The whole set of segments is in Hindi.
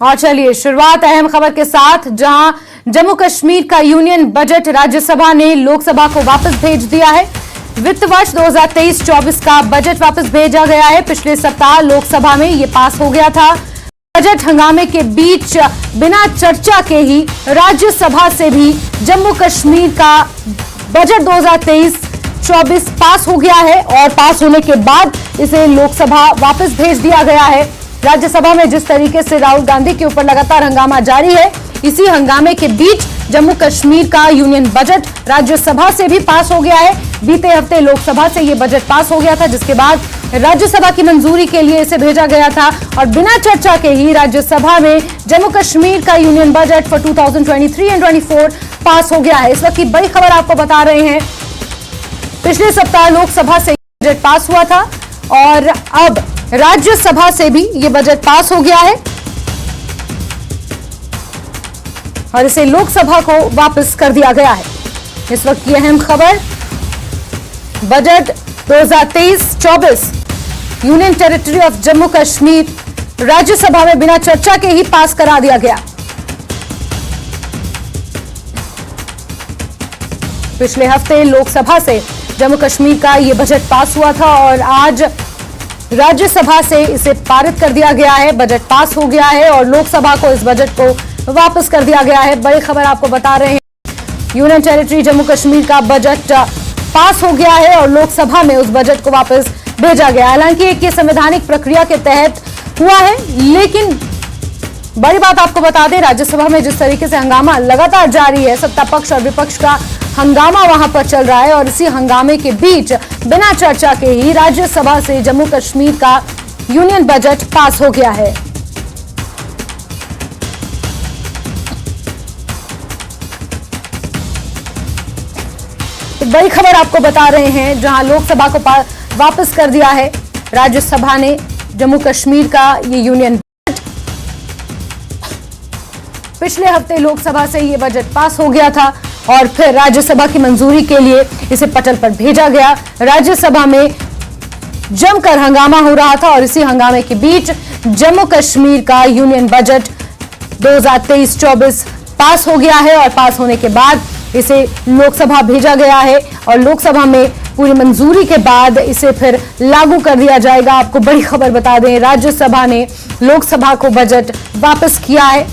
और चलिए शुरुआत अहम खबर के साथ, जहां जम्मू कश्मीर का यूनियन बजट राज्यसभा ने लोकसभा को वापस भेज दिया है। वित्त वर्ष 2023-24 का बजट वापस भेजा गया है। पिछले सप्ताह लोकसभा में ये पास हो गया था। बजट हंगामे के बीच बिना चर्चा के ही राज्यसभा से भी जम्मू कश्मीर का बजट 2023-24 पास हो गया है और पास होने के बाद इसे लोकसभा वापस भेज दिया गया है। राज्यसभा में जिस तरीके से राहुल गांधी के ऊपर लगातार हंगामा जारी है, इसी हंगामे के बीच जम्मू कश्मीर का यूनियन बजट राज्यसभा से भी पास हो गया है। बीते हफ्ते लोकसभा से यह बजट पास हो गया था, जिसके बाद राज्यसभा की मंजूरी के लिए इसे भेजा गया था और बिना चर्चा के ही राज्यसभा में जम्मू कश्मीर का यूनियन बजट फॉर 2023 एंड 24 पास हो गया है। इस वक्त की बड़ी खबर आपको बता रहे हैं। पिछले सप्ताह लोकसभा से बजट पास हुआ था और अब राज्यसभा से भी यह बजट पास हो गया है और इसे लोकसभा को वापस कर दिया गया है। इस वक्त की अहम खबर, budget 2023-24 union territory of Jammu Kashmir Rajya Sabha में बिना चर्चा के ही पास करा दिया गया। पिछले हफ्ते लोकसभा से जम्मू कश्मीर का यह बजट पास हुआ था और आज राज्यसभा से इसे पारित कर दिया गया है। बजट पास हो गया है और लोकसभा को इस बजट को वापस कर दिया गया है। बड़ी खबर आपको बता रहे हैं, यूनियन टेरिटरी जम्मू कश्मीर का बजट पास हो गया है और लोकसभा में उस बजट को वापस भेजा गया। हालांकि एक ये संवैधानिक प्रक्रिया के तहत हुआ है, लेकिन बड़ी बात आपको बता दें, राज्यसभा में जिस तरीके से हंगामा लगातार जारी है, सत्ता पक्ष और विपक्ष का हंगामा वहां पर चल रहा है और इसी हंगामे के बीच बिना चर्चा के ही राज्यसभा से जम्मू कश्मीर का यूनियन बजट पास हो गया है। बड़ी खबर आपको बता रहे हैं, जहां लोकसभा को वापस कर दिया है राज्यसभा ने जम्मू कश्मीर का ये यूनियन बजट। पिछले हफ्ते लोकसभा से ये बजट पास हो गया था और फिर राज्यसभा की मंजूरी के लिए इसे पटल पर भेजा गया। राज्यसभा में जमकर हंगामा हो रहा था और इसी हंगामे के बीच जम्मू कश्मीर का यूनियन बजट 2023-24 पास हो गया है और पास होने के बाद इसे लोकसभा भेजा गया है और लोकसभा में पूरी मंजूरी के बाद इसे फिर लागू कर दिया जाएगा। आपको बड़ी खबर बता दें, राज्यसभा ने लोकसभा को बजट वापस किया है।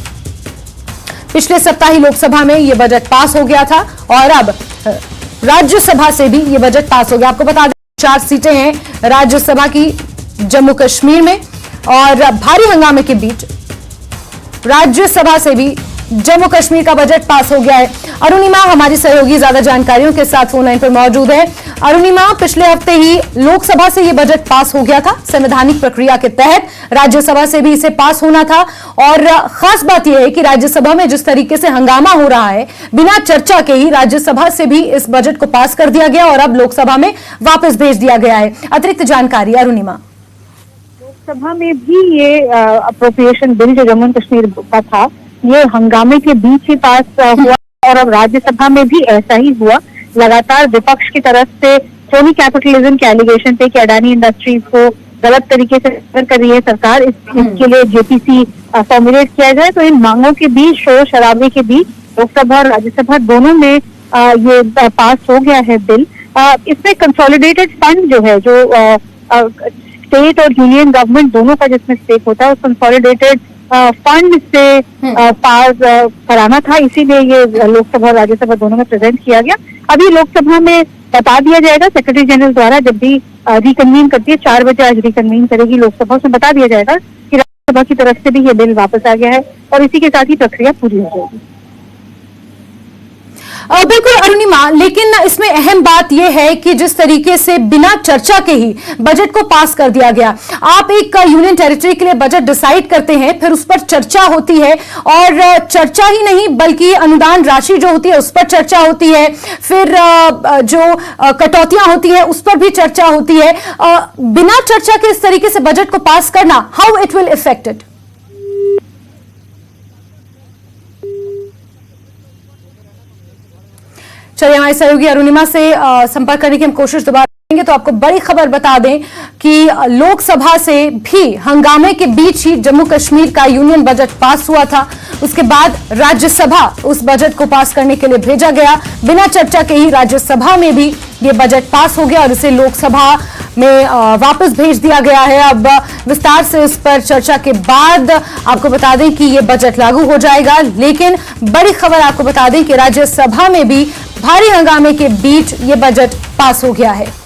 पिछले सप्ताह ही लोकसभा में यह बजट पास हो गया था और अब राज्यसभा से भी यह बजट पास हो गया। आपको बता दें, 4 सीटें हैं राज्यसभा की जम्मू कश्मीर में और भारी हंगामे के बीच राज्यसभा से भी जम्मू कश्मीर का बजट पास हो गया है। अरुणिमा हमारी सहयोगी ज्यादा जानकारियों के साथ फोन लाइन पर मौजूद है। अरुणिमा, पिछले हफ्ते ही लोकसभा से यह बजट पास हो गया था, संवैधानिक प्रक्रिया के तहत राज्यसभा से भी इसे पास होना था और खास बात यह है कि राज्यसभा में जिस तरीके से हंगामा हो रहा है, बिना चर्चा के ही राज्यसभा से भी इस बजट को पास कर दिया गया और अब लोकसभा में वापस भेज दिया गया है। अतिरिक्त जानकारी अरुणिमा। लोकसभा में भी ये अप्रोप्रिएशन बिल जो जम्मू कश्मीर का था, ये हंगामे के बीच ही पास हुआ और अब राज्यसभा में भी ऐसा ही हुआ। लगातार विपक्ष की तरफ से क्रोनी कैपिटलिज्म के एलिगेशन थे कि अडानी इंडस्ट्रीज को गलत तरीके से कर रही है सरकार, इसके लिए जेपीसी फॉर्मुलेट किया जाए। तो इन मांगों के बीच, शोर शराबे के बीच लोकसभा और राज्यसभा दोनों में ये पास हो गया है बिल। इसमें कंसोलिडेटेड फंड जो है, जो स्टेट और यूनियन गवर्नमेंट दोनों का जिसमें स्टेक होता है, उस कंसोलिडेटेड फंड से पास कराना था, इसीलिए ये लोकसभा और राज्यसभा दोनों में प्रेजेंट किया गया। अभी लोकसभा में बता दिया जाएगा, सेक्रेटरी जनरल द्वारा जब भी रिकन्वीन करती है, 4 बजे आज रिकन्वीन करेगी लोकसभा, उसमें बता दिया जाएगा कि राज्यसभा की तरफ से भी ये बिल वापस आ गया है और इसी के साथ ही प्रक्रिया पूरी हो जाएगी। बिल्कुल अरुणिमा, लेकिन इसमें अहम बात यह है कि जिस तरीके से बिना चर्चा के ही बजट को पास कर दिया गया, आप एक यूनियन टेरिटरी के लिए बजट डिसाइड करते हैं, फिर उस पर चर्चा होती है और चर्चा ही नहीं बल्कि अनुदान राशि जो होती है उस पर चर्चा होती है, फिर जो कटौतियां होती है उस पर भी चर्चा होती है। बिना चर्चा के इस तरीके से बजट को पास करना, how it will effect it? चलिए, हमारे सहयोगी अरुणिमा से संपर्क करने की हम कोशिश दोबारा तो आपको बड़ी खबर बता दें कि लोकसभा से भी हंगामे के बीच ही जम्मू कश्मीर का यूनियन बजट पास हुआ था। उसके बाद राज्यसभा उस बजट को पास करने के लिए भेजा गया। बिना चर्चा के ही राज्यसभा में भी ये बजट पास हो गया और इसे लोकसभा में वापस भेज दिया गया है। अब विस्तार से इस पर चर्चा के बाद आपको बता दें कि ये बजट लागू हो जाएगा, लेकिन बड़ी खबर आपको बता दें कि राज्यसभा में भी भारी हंगामे के बीच ये बजट पास हो गया है।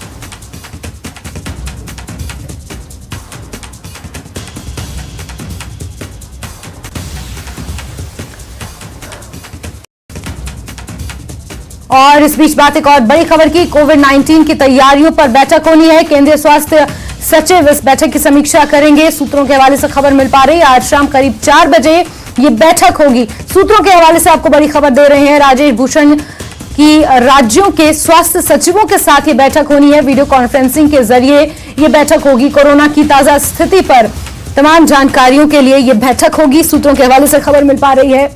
और इस बीच बात एक और बड़ी खबर की, कोविड-19 की तैयारियों पर बैठक होनी है। केंद्रीय स्वास्थ्य सचिव इस बैठक की समीक्षा करेंगे। सूत्रों के हवाले से खबर मिल पा रही है, आज शाम करीब 4 बजे ये बैठक होगी। सूत्रों के हवाले से आपको बड़ी खबर दे रहे हैं राजेश भूषण की राज्यों के स्वास्थ्य सचिवों के साथ ये बैठक होनी है। वीडियो कॉन्फ्रेंसिंग के जरिए ये बैठक होगी। कोरोना की ताजा स्थिति पर तमाम जानकारियों के लिए ये बैठक होगी। सूत्रों के हवाले से खबर मिल पा रही है,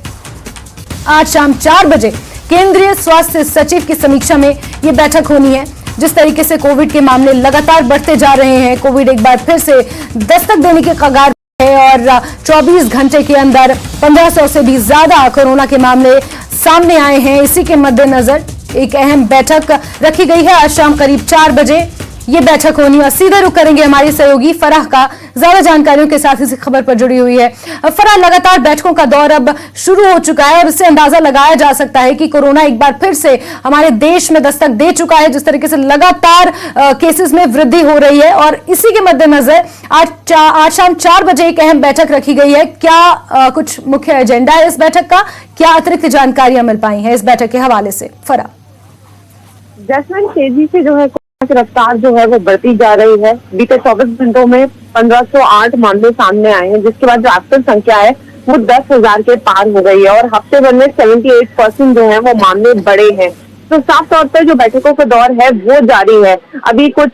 आज शाम 4 बजे केंद्रीय स्वास्थ्य सचिव की समीक्षा में यह बैठक होनी है। जिस तरीके से कोविड के मामले लगातार बढ़ते जा रहे हैं, कोविड एक बार फिर से दस्तक देने के कगार पर है और 24 घंटे के अंदर 1500 से भी ज्यादा कोरोना के मामले सामने आए हैं। इसी के मद्देनजर एक अहम बैठक रखी गई है। आज शाम करीब 4 बजे ये बैठक होनी है। सीधे रुख करेंगे हमारी सहयोगी फराह का ज्यादा जानकारियों के साथ इस खबर पर जुड़ी हुई है। फराह, लगातार बैठकों का दौर अब शुरू हो चुका है और इससे अंदाजा लगाया जा सकता है कि कोरोना एक बार फिर से हमारे देश में दस्तक दे चुका है। जिस तरीके से लगातार केसेस में वृद्धि हो रही है और इसी के मद्देनजर आज शाम 4 बजे एक अहम बैठक रखी गई है। क्या कुछ मुख्य एजेंडा है इस बैठक का? क्या अतिरिक्त जानकारियां मिल पाई हैं इस बैठक के हवाले से? फराह, जैस्मिन, तेजी से जो है रफ्तार जो है वो बढ़ती जा रही है। बीते 24 घंटों में 1508 मामले सामने आए हैं, जिसके बाद जो एक्टिव संख्या है वो 10,000 के पार हो गई है और हफ्ते भर में 78% जो है वो मामले बढ़े हैं। तो साफ तौर पर जो बैठकों का दौर है वो जारी है। अभी कुछ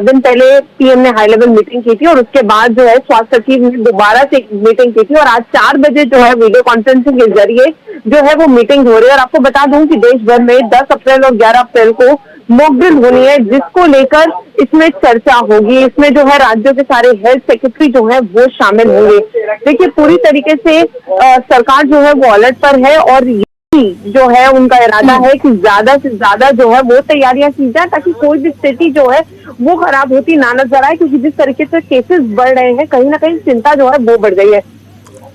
दिन पहले पीएम ने हाई लेवल मीटिंग की थी और उसके बाद जो है स्वास्थ्य सचिव ने दोबारा से मीटिंग की थी और आज 4 बजे जो है वीडियो कॉन्फ्रेंसिंग के जरिए जो है वो मीटिंग हो रही है। और आपको बता दूं कि देश भर में 10 अप्रैल और 11 अप्रैल को मॉक ड्रिल होनी है, जिसको लेकर इसमें चर्चा होगी। इसमें जो है राज्यों के सारे हेल्थ सेक्रेटरी जो है वो शामिल होंगे। देखिए, पूरी तरीके से सरकार जो है वो अलर्ट पर है और जो है उनका इरादा है कि ज्यादा से ज्यादा जो है वो तैयारियां की जाए ताकि कोई भी स्थिति जो है वो खराब होती ना नजर आए, क्योंकि जिस तरीके से केसेस बढ़ रहे हैं कहीं ना कहीं चिंता जो है वो बढ़ गई है।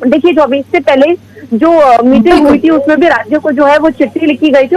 देखिए, जो अभी इससे पहले जो मीटिंग हुई थी उसमें भी राज्यों को जो है वो चिट्ठी लिखी गई थी।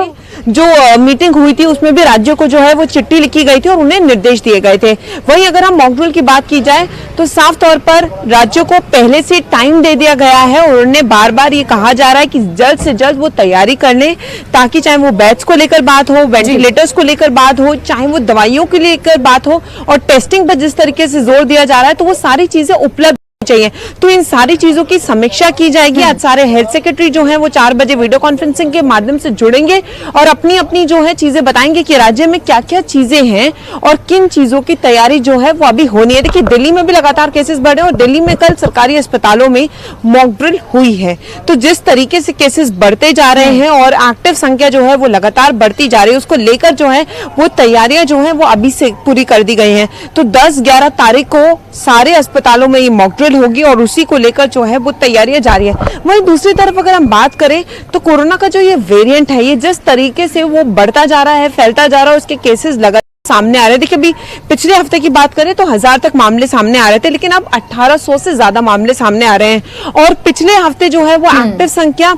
लिखी गई थी और उन्हें निर्देश दिए गए थे। वहीं अगर हम मॉक ड्रिल की बात की जाए तो साफ तौर पर राज्यों को पहले से टाइम दे दिया गया है और उन्हें बार बार ये कहा जा रहा है कि जल्द से जल्द वो तैयारी कर लें, ताकि चाहे वो बेड्स को लेकर बात हो, वेंटिलेटर्स को लेकर बात हो, चाहे वो दवाइयों को लेकर बात हो और टेस्टिंग पर जिस तरीके से जोर दिया जा रहा है तो वो सारी चीजें उपलब्ध चाहिए। तो इन सारी चीजों की समीक्षा की जाएगी। आज सारे हेल्थ सेक्रेटरी जो हैं वो 4 बजे वीडियो कॉन्फ्रेंसिंग के माध्यम से जुड़ेंगे और अपनी अपनी जो है चीजें बताएंगे कि राज्य में क्या क्या चीजें हैं और किन चीजों की तैयारी जो है वो अभी होनी है। देखिए, दिल्ली में भी लगातार केसेस बढ़े और दिल्ली में कल सरकारी अस्पतालों में मॉक ड्रिल हुई है। तो जिस तरीके से केसेस बढ़ते जा रहे हैं और एक्टिव संख्या जो है वो लगातार बढ़ती जा रही है, उसको लेकर जो है वो तैयारियां जो है वो अभी से पूरी कर दी गई हैं। तो 10-11 तारीख को सारे अस्पतालों में ये मॉक ड्रिल होगी और उसी को लेकर जो है वो तैयारियां जारी है। वहीं दूसरी तरफ अगर हम बात करें तो कोरोना का जो ये वेरिएंट है, ये जिस तरीके से वो बढ़ता जा रहा है, फैलता जा रहा है, उसके केसेस लगातार सामने आ रहे हैं। देखिए, अभी पिछले हफ्ते की बात करें तो 1000 तक मामले सामने आ रहे थे, लेकिन अब 1800 से ज्यादा मामले सामने आ रहे हैं और पिछले हफ्ते जो है वो एक्टिव संख्या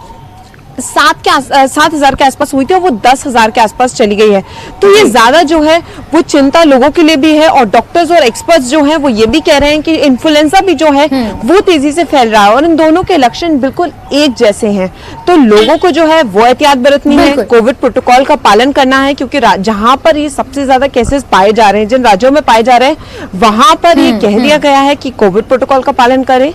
7,000 के आसपास हुई थी और वो 10,000 के आसपास चली गई है। तो ये ज्यादा जो है वो चिंता लोगों के लिए भी है और डॉक्टर्स और एक्सपर्ट्स जो हैं वो ये भी कह रहे हैं कि इन्फ्लुएंजा भी जो है वो तेजी से फैल रहा है और इन दोनों के लक्षण बिल्कुल एक जैसे हैं। तो लोगों को जो है वो एहतियात बरतनी है, कोविड प्रोटोकॉल का पालन करना है, क्योंकि जहां पर ये सबसे ज्यादा केसेस पाए जा रहे हैं, जिन राज्यों में पाए जा रहे हैं, वहां पर ये कह दिया गया है कि कोविड प्रोटोकॉल का पालन करें,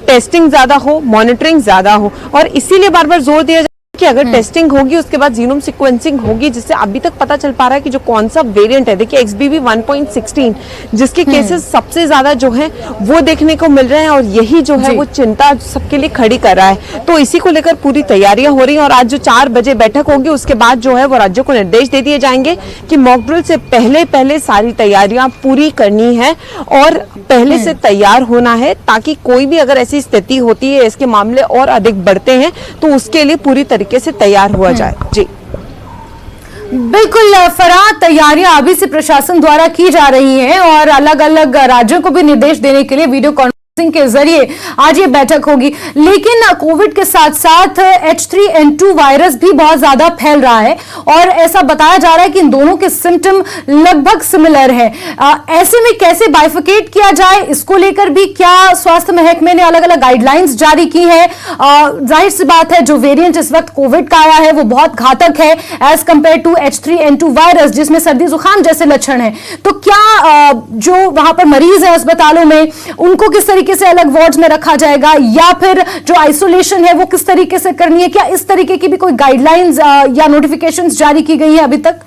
टेस्टिंग ज्यादा हो, मॉनिटरिंग ज्यादा हो और इसीलिए बार बार जोर दिया कि अगर टेस्टिंग होगी उसके बाद जीनोम सीक्वेंसिंग होगी, जिससे अभी तक पता चल पा रहा है कि जो कौन सा वेरिएंट है, देखिए XBB 1.16 जिसके केसेस सबसे ज्यादा जो है वो देखने को मिल रहे हैं, और यही जो है वो चिंता सबके लिए खड़ी कर रहा है। तो इसी को लेकर पूरी तैयारियां हो रही हैं, और आज जो 4 बजे बैठक होगी उसके बाद जो है वो राज्यों को निर्देश दे दिए जाएंगे कि मॉक ड्रिल से पहले सारी तैयारियां पूरी करनी है और पहले से तैयार होना है, ताकि कोई भी अगर ऐसी स्थिति होती है, इसके मामले और अधिक बढ़ते हैं तो उसके लिए पूरी तरीके से तैयार हुआ जाए। जी बिल्कुल फराह, तैयारियां अभी से प्रशासन द्वारा की जा रही हैं और अलग अलग राज्यों को भी निर्देश देने के लिए वीडियो कॉन्फ्रेंसिंग के जरिए आज ये बैठक होगी। लेकिन कोविड के साथ साथ H3N2 वायरस भी बहुत ज्यादा फैल रहा है और ऐसा बताया जा रहा है कि इन दोनों के सिम्टम लगभग सिमिलर है। ऐसे में कैसे बाइफिकेट किया जाए, इसको लेकर भी क्या स्वास्थ्य महकमे ने अलग अलग गाइडलाइंस जारी की है। जाहिर सी बात है जो वेरिएंट इस वक्त कोविड का आया है वो बहुत घातक है as compare to H3N2 virus, जिसमें सर्दी जुकाम जैसे लक्षण है। तो क्या जो वहां पर मरीज है अस्पतालों में उनको किस तरीके से अलग वार्ड्स में रखा जाएगा, या फिर जो आइसोलेशन है वो किस तरीके से करनी है, क्या इस तरीके की भी कोई गाइडलाइंस या नोटिफिकेशंस जारी की गई है अभी तक?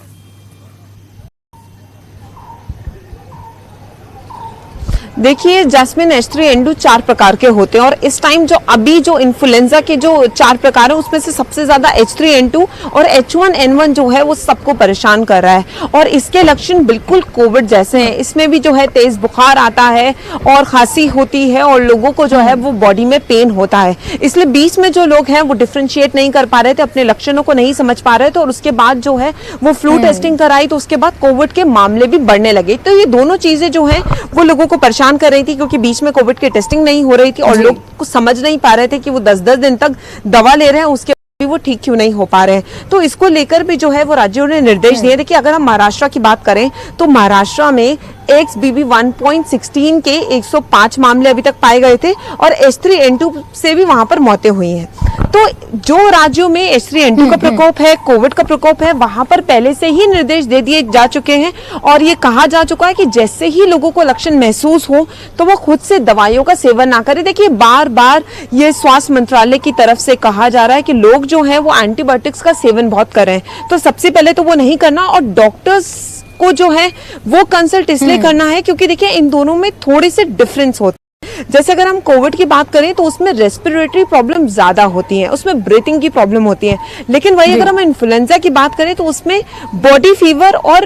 देखिए जैस्मिन, H3N2 4 प्रकार के होते हैं, और इस टाइम जो अभी जो इन्फ्लुएंजा के जो 4 प्रकार है उसमें से सबसे ज्यादा H3N2 और H1N1 जो है वो सबको परेशान कर रहा है, और इसके लक्षण बिल्कुल कोविड जैसे हैं। इसमें भी जो है तेज बुखार आता है और खांसी होती है, और लोगों को जो है वो बॉडी में पेन होता है। इसलिए बीच में जो लोग हैं वो डिफ्रेंशिएट नहीं कर पा रहे थे, अपने लक्षणों को नहीं समझ पा रहे थे, और उसके बाद जो है वो फ्लू टेस्टिंग कराई तो उसके बाद कोविड के मामले भी बढ़ने लगे। तो ये दोनों चीजें जो है वो लोगों को परेशान कर रही थी, क्योंकि बीच में कोविड की टेस्टिंग नहीं हो रही थी और लोग को समझ नहीं पा रहे थे कि वो 10-10 दिन तक दवा ले रहे हैं, उसके भी वो ठीक क्यों नहीं हो पा रहे हैं। तो इसको लेकर भी जो है वो राज्यों ने निर्देश दिए थे कि अगर हम महाराष्ट्र की बात करें तो महाराष्ट्र में XBB 1.16 के 105 मामले अभी तक पाए गए थे, और H3N2 से भी वहां पर मौतें हुई हैं। तो जो राज्यों में H3N2 का प्रकोप है, कोविड का प्रकोप है, वहां पर पहले से ही निर्देश दे दिए जा चुके हैं, और ये कहा जा चुका है कि जैसे ही लोगों को लक्षण महसूस हो तो वो खुद से दवाइयों का सेवन ना करें। देखिए बार बार ये स्वास्थ्य मंत्रालय की तरफ से कहा जा रहा है कि लोग जो है वो एंटीबायोटिक्स का सेवन बहुत कर रहे हैं, तो सबसे पहले तो वो नहीं करना, और डॉक्टर्स को जो है वो कंसल्ट इसलिए करना है क्योंकि देखिए इन दोनों में थोड़े से डिफरेंस होते हैं। जैसे अगर हम कोविड की बात करें तो उसमें रेस्पिरेटरी प्रॉब्लम ज्यादा होती है, उसमें ब्रीथिंग की प्रॉब्लम होती है, लेकिन वही अगर हम इन्फ्लुएंजा की बात करें तो उसमें बॉडी फीवर और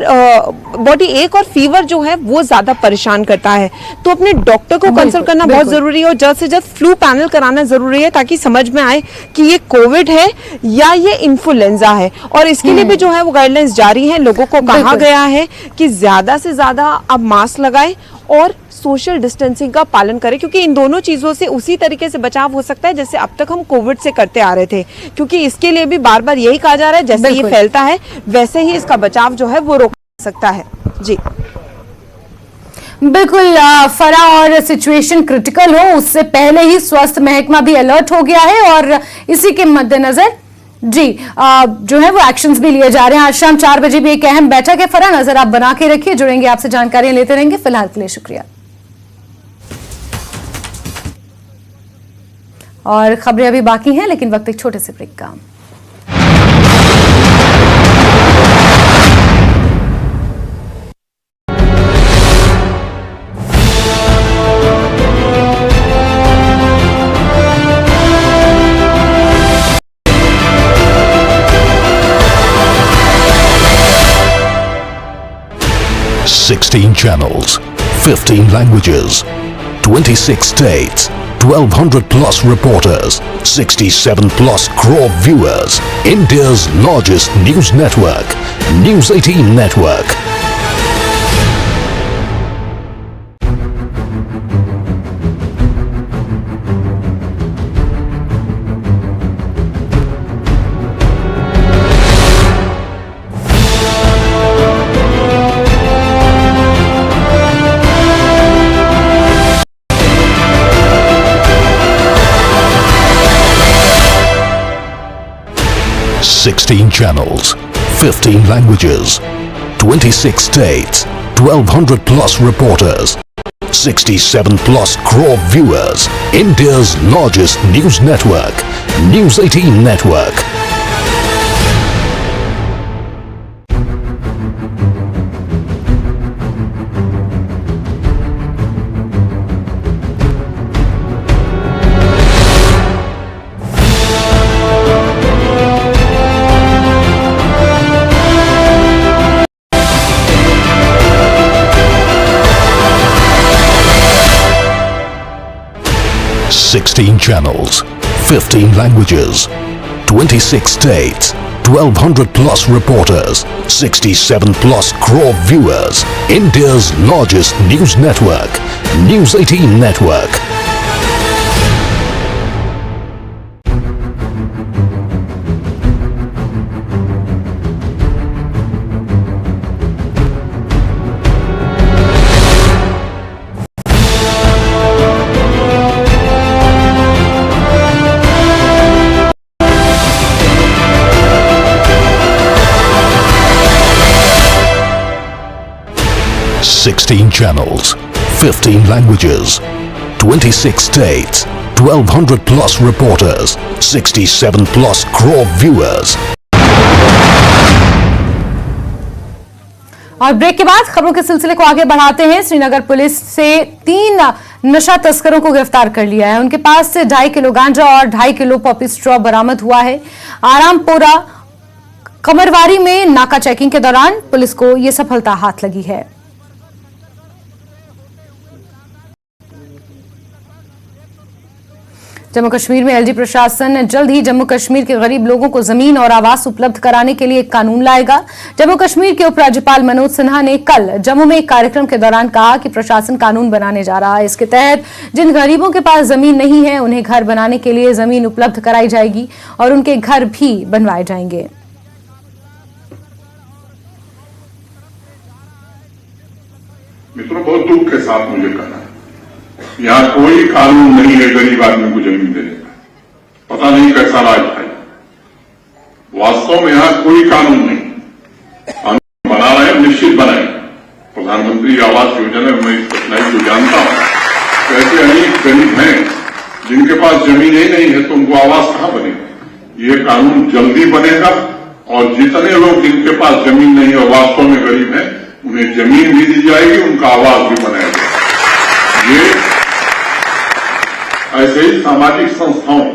बॉडी एक और फीवर जो है वो ज्यादा परेशान करता है। तो अपने डॉक्टर को कंसल्ट करना बहुत जरूरी है, और जल्द से जल्द फ्लू पैनल कराना जरूरी है, ताकि समझ में आए कि ये कोविड है या ये इन्फ्लुएंजा है। और इसके लिए भी जो है वो गाइडलाइंस जारी है। लोगों को कहा गया है कि ज्यादा से ज्यादा आप मास्क लगाएं और सोशल डिस्टेंसिंग का पालन करें, क्योंकि इन दोनों चीजों से उसी तरीके से बचाव हो सकता है जैसे अब तक हम कोविड से करते आ रहे थे, क्योंकि इसके लिए भी बार बार यही कहा जा रहा है जैसे ये फैलता है वैसे ही इसका बचाव जो है वो रोका सकता है। जी बिल्कुल फरा, और सिचुएशन क्रिटिकल हो उससे पहले ही स्वास्थ्य महकमा भी अलर्ट हो गया है, और इसी के मद्देनजर जी जो है वो एक्शंस भी लिए जा रहे हैं। आज शाम 4 बजे भी एक अहम बैठक है। फरा, नजर आप बना के रखिए, जुड़ेंगे आपसे, जानकारियां लेते रहेंगे। फिलहाल के लिए शुक्रिया। और खबरें अभी बाकी हैं, लेकिन वक्त एक छोटे से ब्रेक का। Sixteen channels, 15 languages, 26 states, 1,200 plus reporters, 67 plus crore viewers. India's largest news network, News 18 Network. Sixteen channels, 15 languages, 26 states, 1,200 plus reporters, 67 plus crore viewers. India's largest news network, News 18 Network. 16 channels, 15 languages, 26 states, 1200 plus reporters, 67 plus crore viewers. India's largest news network, News 18 Network. Sixteen channels, 15 languages, 26 states, 1200 plus reporters, 67 plus crore viewers. और ब्रेक के बाद खबरों के सिलसिले को आगे बढ़ाते हैं। श्रीनगर पुलिस से 3 नशा तस्करों को गिरफ्तार कर लिया है। उनके पास से 2.5 किलो गांजा और 2.5 किलो पॉपी स्ट्रॉ बरामद हुआ है। आरामपोरा कमरवारी में नाका चेकिंग के दौरान पुलिस को यह सफलता हाथ लगी है। जम्मू कश्मीर में एलजी प्रशासन जल्द ही जम्मू कश्मीर के गरीब लोगों को जमीन और आवास उपलब्ध कराने के लिए एक कानून लाएगा। जम्मू कश्मीर के उपराज्यपाल मनोज सिन्हा ने कल जम्मू में एक कार्यक्रम के दौरान कहा कि प्रशासन कानून बनाने जा रहा है। इसके तहत जिन गरीबों के पास जमीन नहीं है उन्हें घर बनाने के लिए जमीन उपलब्ध कराई जाएगी और उनके घर भी बनवाए जाएंगे। मित्रों, बहुत दुख के साथ मुझे कहना है, यहाँ कोई कानून नहीं है गरीब आदमी को जमीन देने का। पता नहीं कैसा राज है। वास्तव में यहाँ कोई कानून नहीं। कानून बना रहे हैं, निश्चित बनाए। प्रधानमंत्री आवास योजना में मैं इस कठिनाई को जानता हूं। ऐसे अनेक गरीब हैं जिनके पास जमीन ही नहीं है, तो उनको आवास कहां बनेगा। ये कानून जल्दी बनेगा और जितने लोग जिनके पास जमीन नहीं और वास्तव में गरीब हैं, उन्हें जमीन भी दी जाएगी, उनका आवास भी बनाया जाएगा। ये ऐसे ही सामाजिक संस्थाओं,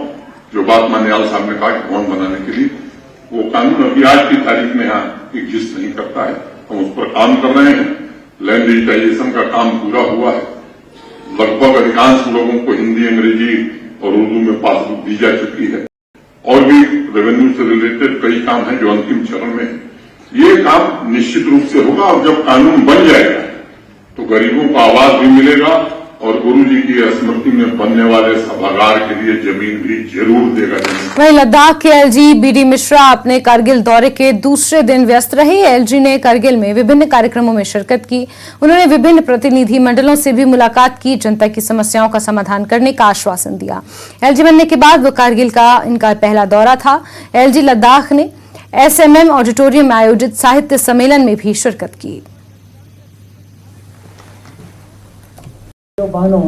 जो बात मान्यवाल साहब ने कहा कि भवन बनाने के लिए, वो कानून अभी आज की तारीख में यहाँ एग्जिस्ट नहीं करता है। हम उस पर काम कर रहे हैं। लैंड डिजिटाइजेशन का काम पूरा हुआ है। लगभग अधिकांश लोगों को हिंदी, अंग्रेजी और उर्दू में पासबुक दी जा चुकी है। और भी रेवेन्यू से रिलेटेड कई काम हैं जो अंतिम चरण में है। ये काम निश्चित रूप से होगा और जब कानून बन जाएगा तो गरीबों को आवास भी मिलेगा और गुरु जी की स्मृति में बनने वाले सभागार के लिए जमीन भी जरूर देगा। वहीं लद्दाख के एलजी बीडी मिश्रा अपने कारगिल दौरे के दूसरे दिन व्यस्त रहे। एलजी ने कारगिल में विभिन्न कार्यक्रमों में शिरकत की। उन्होंने विभिन्न प्रतिनिधि मंडलों से भी मुलाकात की, जनता की समस्याओं का समाधान करने का आश्वासन दिया। एलजी बनने के बाद वो कारगिल का इनका पहला दौरा था। एलजी लद्दाख ने एसएमएम ऑडिटोरियम में आयोजित साहित्य सम्मेलन में भी शिरकत की। बहनों,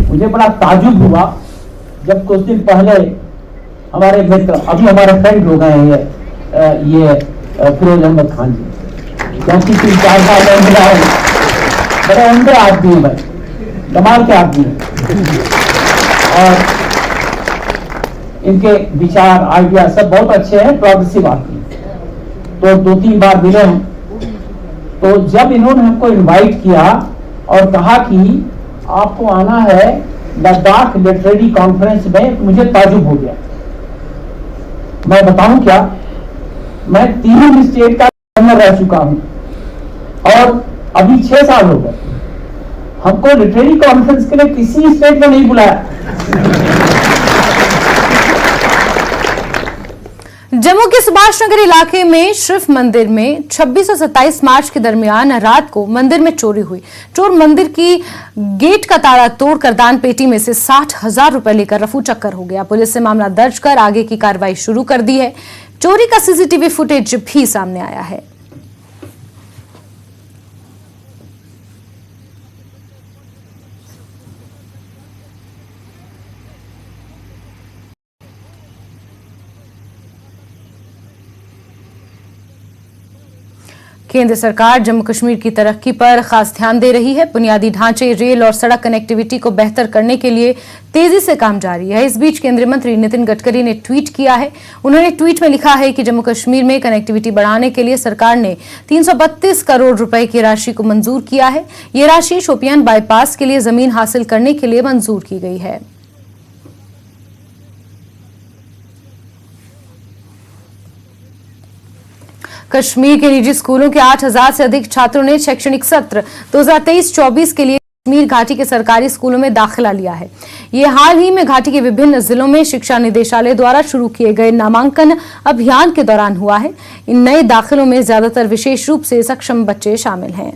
मुझे बड़ा ताजुब हुआ जब कुछ दिन पहले हमारे मित्र, अभी हमारे फ्रेंड हो गए हैं ये फिरोज अहमद खान जी, क्योंकि 3-4 साल में मिला है। बड़े उम्र आदमी है भाई, कमाल के आदमी है और इनके विचार, आइडिया सब बहुत अच्छे हैं, प्रोग्रेसिव आदमी। तो 2-3 बार मिले हम। तो जब इन्होंने हमको इनवाइट किया और कहा कि आपको आना है लद्दाख लिटरेरी कॉन्फ्रेंस में, मुझे ताजुब हो गया। मैं बताऊं क्या, मैं 3 स्टेट का गवर्नर रह चुका हूं और अभी 6 साल हो गए। हमको लिटरेरी कॉन्फ्रेंस के लिए किसी स्टेट में नहीं बुलाया। जम्मू के सुभाष नगर इलाके में शिव मंदिर में 26 और 27 मार्च के दरमियान रात को मंदिर में चोरी हुई। चोर मंदिर की गेट का ताला तोड़कर दान पेटी में से 60,000 रुपए लेकर रफू चक्कर हो गया। पुलिस ने मामला दर्ज कर आगे की कार्रवाई शुरू कर दी है। चोरी का सीसीटीवी फुटेज भी सामने आया है। केंद्र सरकार जम्मू कश्मीर की तरक्की पर खास ध्यान दे रही है। बुनियादी ढांचे, रेल और सड़क कनेक्टिविटी को बेहतर करने के लिए तेजी से काम जारी है। इस बीच केंद्रीय मंत्री नितिन गडकरी ने ट्वीट किया है। उन्होंने ट्वीट में लिखा है कि जम्मू कश्मीर में कनेक्टिविटी बढ़ाने के लिए सरकार ने 332 करोड़ रुपए की राशि को मंजूर किया है। ये राशि शोपियान बाईपास के लिए जमीन हासिल करने के लिए मंजूर की गई है। कश्मीर के निजी स्कूलों के 8,000 से अधिक छात्रों ने शैक्षणिक सत्र 2023-24 के लिए कश्मीर घाटी के सरकारी स्कूलों में दाखिला लिया है। ये हाल ही में घाटी के विभिन्न जिलों में शिक्षा निदेशालय द्वारा शुरू किए गए नामांकन अभियान के दौरान हुआ है। इन नए दाखिलों में ज्यादातर विशेष रूप से सक्षम बच्चे शामिल हैं।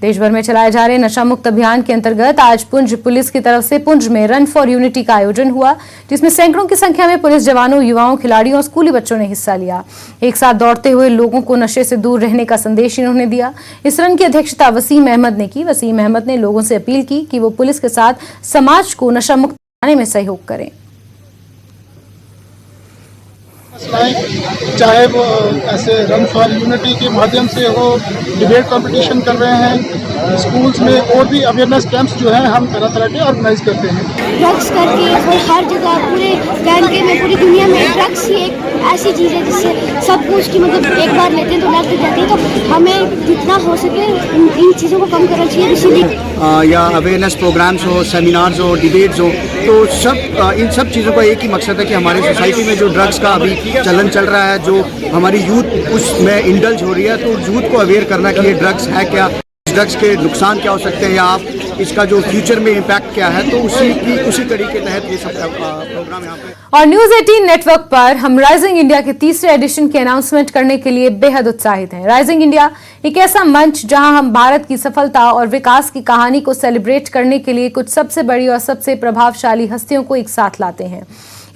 देश भर में चलाए जा रहे नशा मुक्त अभियान के अंतर्गत आज पुंछ पुलिस की तरफ से पुंछ में रन फॉर यूनिटी का आयोजन हुआ, जिसमें सैकड़ों की संख्या में पुलिस जवानों, युवाओं, खिलाड़ियों और स्कूली बच्चों ने हिस्सा लिया। एक साथ दौड़ते हुए लोगों को नशे से दूर रहने का संदेश इन्होंने दिया। इस रन की अध्यक्षता वसीम अहमद ने की। वसीम अहमद ने लोगों से अपील की कि वो पुलिस के साथ समाज को नशा मुक्त बनाने में सहयोग करें। चाहे वो ऐसे रन फॉर यूनिटी के माध्यम से हो, डिबेट कंपटीशन कर रहे हैं, स्कूल्स में और भी अवेयरनेस कैंप्स जो हैं हम तरह तरह के ऑर्गेनाइज करते हैं। ड्रग्स करके हर जगह पूरे के में पूरी दुनिया में ड्रग्स ही एक ऐसी चीज़ है जिससे सब कुछ की मतलब एक बार लेते हैं तो लग जाती है, तो हमें जितना हो सके इन चीज़ों को कम करना चाहिए। इसीलिए या अवेयरनेस प्रोग्राम्स हो, सेमिनार्स हो, डिबेट्स हो, तो सब इन सब चीज़ों का एक ही मकसद है कि हमारी सोसाइटी में जो ड्रग्स का अभी चलन चल रहा है, जो हमारी यूथ उसमें इंडल्ज हो रही है, तो यूथ को अवेयर करना कि ये ड्रग्स है क्या, ड्रग्स के नुकसान क्या हो सकते हैं या आप इसका जो फ्यूचर में इम्पैक्ट क्या है, तो उसी तरीके के तहत ये सब प्रोग्राम यहाँ पे। और न्यूज 18 नेटवर्क पर हम राइजिंग इंडिया के तीसरे एडिशन की अनाउंसमेंट करने के लिए बेहद उत्साहित हैं। राइजिंग इंडिया एक ऐसा मंच जहां हम भारत की सफलता और विकास की कहानी को सेलिब्रेट करने के लिए कुछ सबसे बड़ी और सबसे प्रभावशाली हस्तियों को एक साथ लाते हैं।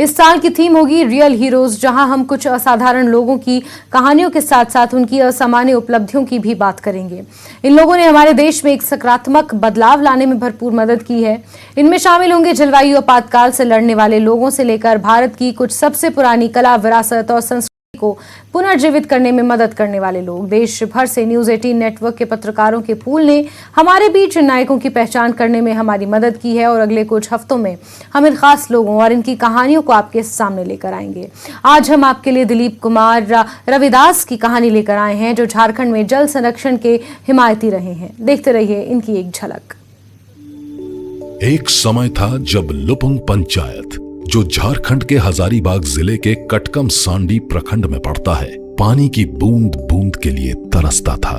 इस साल की थीम होगी रियल हीरोज, जहां हम कुछ असाधारण लोगों की कहानियों के साथ साथ उनकी असामान्य उपलब्धियों की भी बात करेंगे। इन लोगों ने हमारे देश में एक सकारात्मक बदलाव लाने में भरपूर मदद की है। इनमें शामिल होंगे जलवायु आपातकाल से लड़ने वाले लोगों से लेकर भारत की कुछ सबसे पुरानी कला, विरासत और संस्कृति को पुनर्जीवित करने में मदद करने वाले लोग। देश भर से न्यूज 18 नेटवर्क के पत्रकारों के पूल ने हमारे बीच नायकों की पहचान करने में हमारी मदद की है और अगले कुछ हफ्तों में हम इन खास लोगों और इनकी कहानियों को आपके सामने लेकर आएंगे। आज हम आपके लिए दिलीप कुमार रविदास की कहानी लेकर आए हैं, जो झारखंड में जल संरक्षण के हिमायती रहे हैं। देखते रहिए इनकी एक झलक। एक समय था जब लुपुंग पंचायत, जो झारखंड के हजारीबाग जिले के कटकम सांडी प्रखंड में पड़ता है, पानी की बूंद बूंद के लिए तरसता था।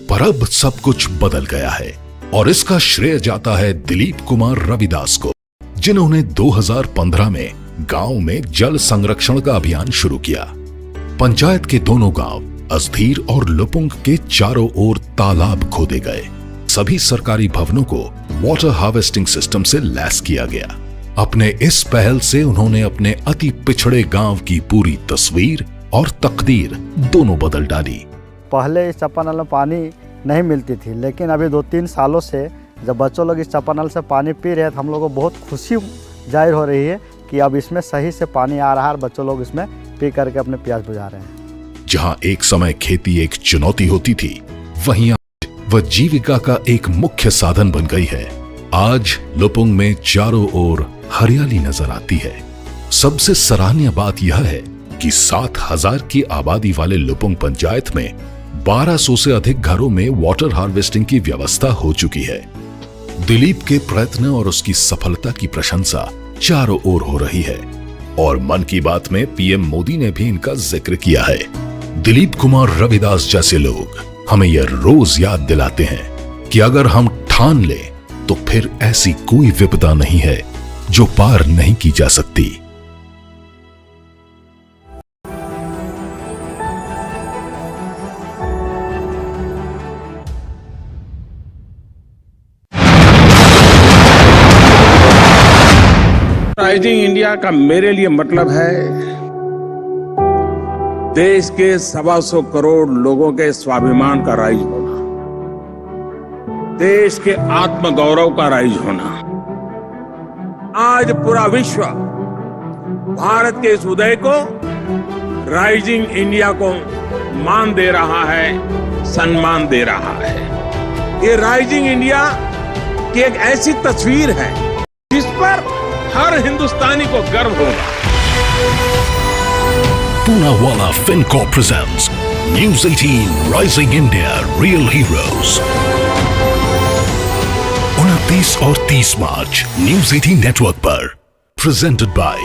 पर अब सब कुछ बदल गया है और इसका श्रेय जाता है दिलीप कुमार रविदास को, जिन्होंने 2015 में गांव में जल संरक्षण का अभियान शुरू किया। पंचायत के दोनों गांव अस्थीर और लुपुंग के चारों ओर तालाब खोदे गए। सभी सरकारी भवनों को वाटर हार्वेस्टिंग सिस्टम से लैस किया गया। अपने इस पहल से उन्होंने अपने अति पिछड़े गांव की पूरी तस्वीर और तकदीर दोनों बदल डाली। पहले इस चापानल में पानी नहीं मिलती थी, लेकिन अभी 2-3 सालों से जब बच्चों लोग इस चापानल से पानी पी रहे हैं तो हम लोगों को बहुत खुशी जाहिर हो रही है कि अब इसमें सही से पानी आ रहा है और बच्चों लोग इसमें पी करके अपने प्यास बुझा रहे हैं। जहां एक समय खेती एक चुनौती होती थी, वहीं आज वह जीविका का एक मुख्य साधन बन गई है। आज लुपुंग में चारों ओर हरियाली नजर आती है। सबसे सराहनीय बात यह है कि 7,000 की आबादी वाले लुपुंग पंचायत में 1200 से अधिक घरों में वाटर हार्वेस्टिंग की व्यवस्था हो चुकी है। दिलीप के प्रयत्न और उसकी सफलता की प्रशंसा चारों ओर हो रही है और मन की बात में पीएम मोदी ने भी इनका जिक्र किया है। दिलीप कुमार रविदास जैसे लोग हमें यह रोज याद दिलाते हैं कि अगर हम ठान लें तो फिर ऐसी कोई विपदा नहीं है जो पार नहीं की जा सकती। राइजिंग इंडिया का मेरे लिए मतलब है देश के 125 करोड़ लोगों के स्वाभिमान का राइज होना, देश के आत्मगौरव का राइज होना। आज पूरा विश्व भारत के इस उदय को, राइजिंग इंडिया को मान दे रहा है, सम्मान दे रहा है। ये राइजिंग इंडिया की एक ऐसी तस्वीर है जिस पर हर हिंदुस्तानी को गर्व होगा। Poonawalla FinCorp presents News 18 Rising India Real Heroes। 29 29 और 30 मार्च न्यूज 18 नेटवर्क पर, प्रेजेंटेड बाय